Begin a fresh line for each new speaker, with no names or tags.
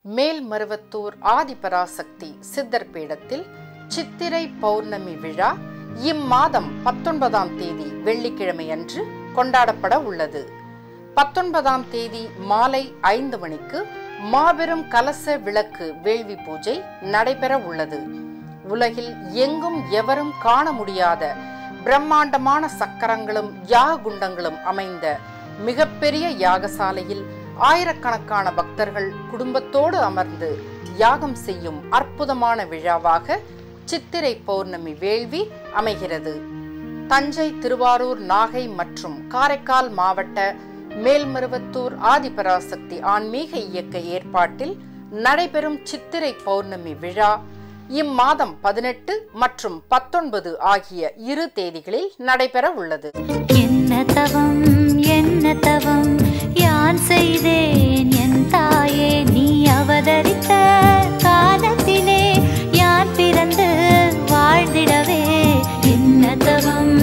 மேல்மருவத்தூர் ஆதிபராசக்தி சித்தர் பீடத்தில் சித்திரை பௌர்ணமி விழா இம்மாதம் 19ஆம் தேதி வெள்ளிக்கிழமை அன்று கொண்டாடப்பட உள்ளது. 19ஆம் தேதி மாலை 5 மணிக்கு மாபெரும் கலச விளக்கு வேள்வி பூஜை நடைபெற உள்ளது. உலகில் எங்கும் எவரும் காண முடியாத பிரம்மாண்டமான சக்கரங்களும் யாக குண்டங்களும் அமைந்த மிகப்பெரிய யாகசாலையில் ஆயிரக்கணக்கான பக்தர்கள் குடும்பத்தோடு அமர்ந்து யாகம் செய்யும் அற்புதமான விழாவாக சித்திரை பௌர்ணமி வேள்வி அமைகிறது. தஞ்சை, திருவாரூர், நாகை மற்றும் காரைக்கால் மாவட்ட மேல்மருவத்தூர் ஆதிபராசக்தி ஆன்மீக இயக்க ஏற்பாட்டில் நடைபெறும் சித்திரை பௌர்ணமி விழா இம்மாதம் 18 மற்றும் 19 ஆகிய 2 தேதிகளில் நடைபெற உள்ளது.
என்ன தவம் யான் செய்தேன் என் தாயே, நீ அவதரித்த காலத்திலே யான் பிறந்து வாழ்ந்திடவே. என்ன தவம்